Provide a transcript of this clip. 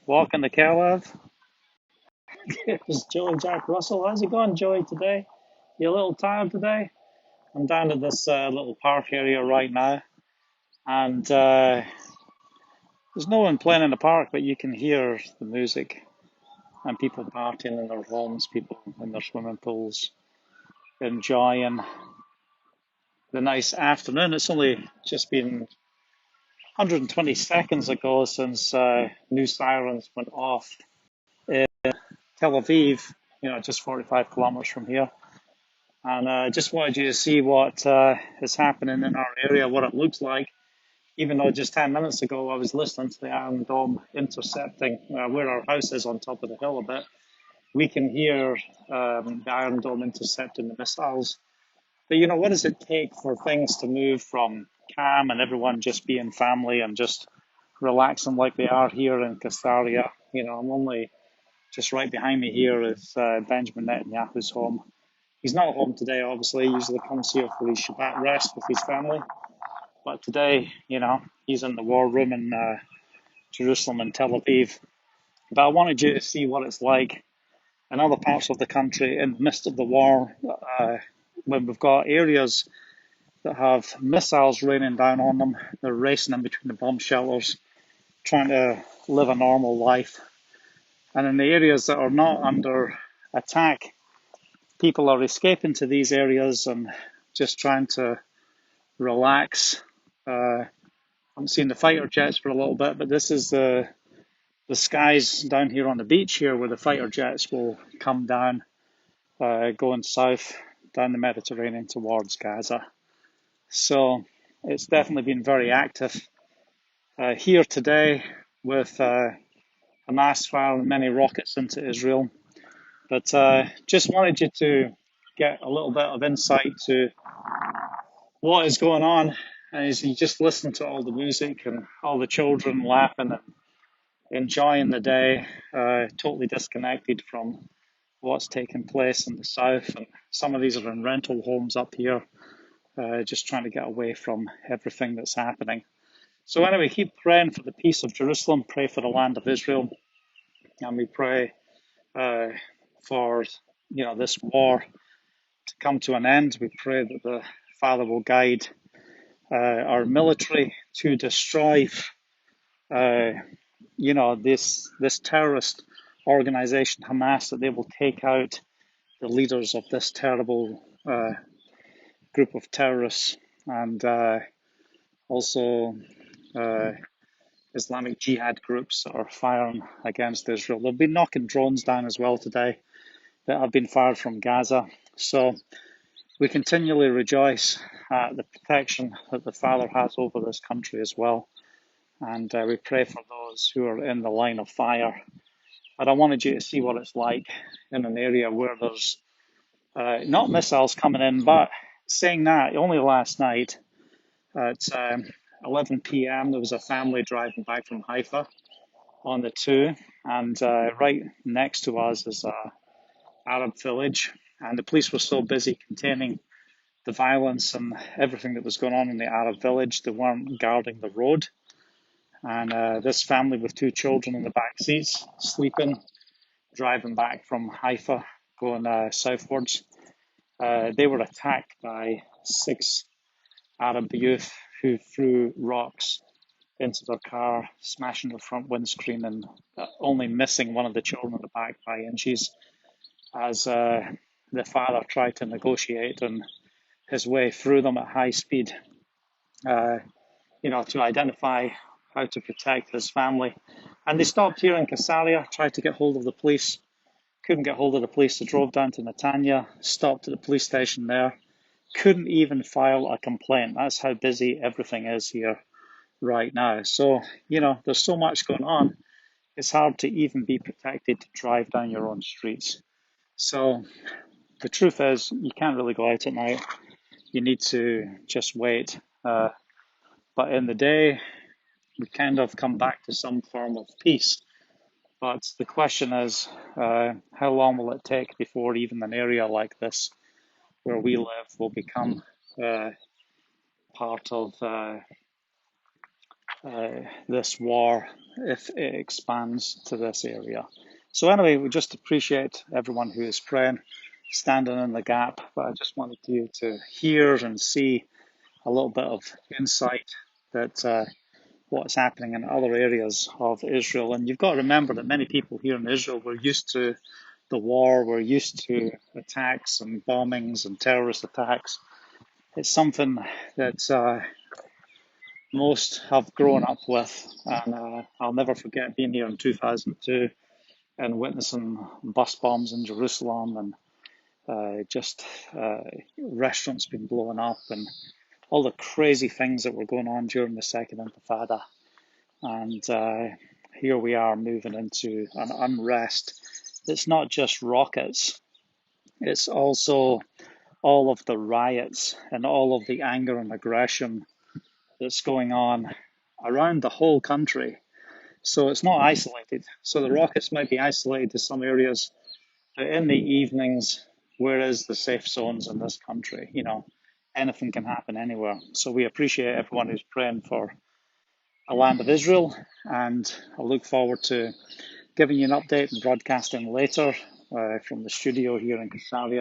Walking the Calav. It's Joey Jack Russell. How's it going, Joey, today? You a little tired today? I'm down at this little park area right now, and there's no one playing in the park, but you can hear the music and people partying in their homes, people in their swimming pools, enjoying the nice afternoon. It's only just been 120 seconds ago since new sirens went off in Tel Aviv, just 45 kilometers from here. And I just wanted you to see what is happening in our area, what it looks like. Even though just 10 minutes ago I was listening to the Iron Dome intercepting where our house is on top of the hill a bit, we can hear the Iron Dome intercepting the missiles. But what does it take for things to move from calm and everyone just being family and just relaxing like they are here in Caesarea? I'm only just right behind me here is Benjamin Netanyahu's home. He's not home today, obviously. He usually comes here for his Shabbat rest with his family. But today, he's in the war room in Jerusalem and Tel Aviv. But I wanted you to see what it's like in other parts of the country in the midst of the war, when we've got areas that have missiles raining down on them. They're racing in between the bomb shelters, trying to live a normal life. And in the areas that are not under attack, people are escaping to these areas and just trying to relax. I haven't seen the fighter jets for a little bit, but this is the skies down here on the beach here where the fighter jets will come down, going south down the Mediterranean towards Gaza. So it's definitely been very active here today with Hamas firing many rockets into Israel. But just wanted you to get a little bit of insight to what is going on as you just listen to all the music and all the children laughing and enjoying the day, totally disconnected from what's taking place in the south. And some of these are in rental homes up here, just trying to get away from everything that's happening. So anyway, keep praying for the peace of Jerusalem, pray for the land of Israel, and we pray for this war to come to an end. We pray that the Father will guide our military to destroy this terrorist organization, Hamas, that they will take out the leaders of this terrible group of terrorists, and also Islamic Jihad groups that are firing against Israel. They'll be knocking drones down as well today that have been fired from Gaza. So we continually rejoice at the protection that the Father has over this country as well. And we pray for those who are in the line of fire. But I wanted you to see what it's like in an area where there's not missiles coming in, but saying that, only last night at 11 p.m. there was a family driving back from Haifa on the 2, and right next to us is a Arab village, and the police were so busy containing the violence and everything that was going on in the Arab village, they weren't guarding the road. And this family with 2 children in the back seats, sleeping, driving back from Haifa, going southwards, they were attacked by 6 Arab youth who threw rocks into their car, smashing the front windscreen and only missing one of the children in the back by inches as the father tried to negotiate and his way through them at high speed, to identify how to protect his family. And they stopped here in Caesarea, tried to get hold of the police, couldn't get hold of the police. They drove down to Netanya, stopped at the police station there, couldn't even file a complaint. That's how busy everything is here right now. So, there's so much going on, it's hard to even be protected to drive down your own streets. So the truth is, you can't really go out at night. You need to just wait. But in the day, we kind of come back to some form of peace. But the question is, how long will it take before even an area like this, where we live, will become part of this war if it expands to this area. So anyway, we just appreciate everyone who is praying, standing in the gap. But I just wanted you to hear and see a little bit of insight that what's happening in other areas of Israel. And you've got to remember that many people here in Israel were used to the war, we're used to attacks and bombings and terrorist attacks. It's something that most have grown up with, and I'll never forget being here in 2002 and witnessing bus bombs in Jerusalem and just restaurants being blown up and all the crazy things that were going on during the Second Intifada. And here we are moving into an unrest. It's not just rockets, it's also all of the riots and all of the anger and aggression that's going on around the whole country. So it's not isolated. So the rockets might be isolated to some areas, but in the evenings, where is the safe zones in this country? You know, anything can happen anywhere. So we appreciate everyone who's praying for a land of Israel, and I look forward to giving you an update and broadcasting later from the studio here in Caesarea.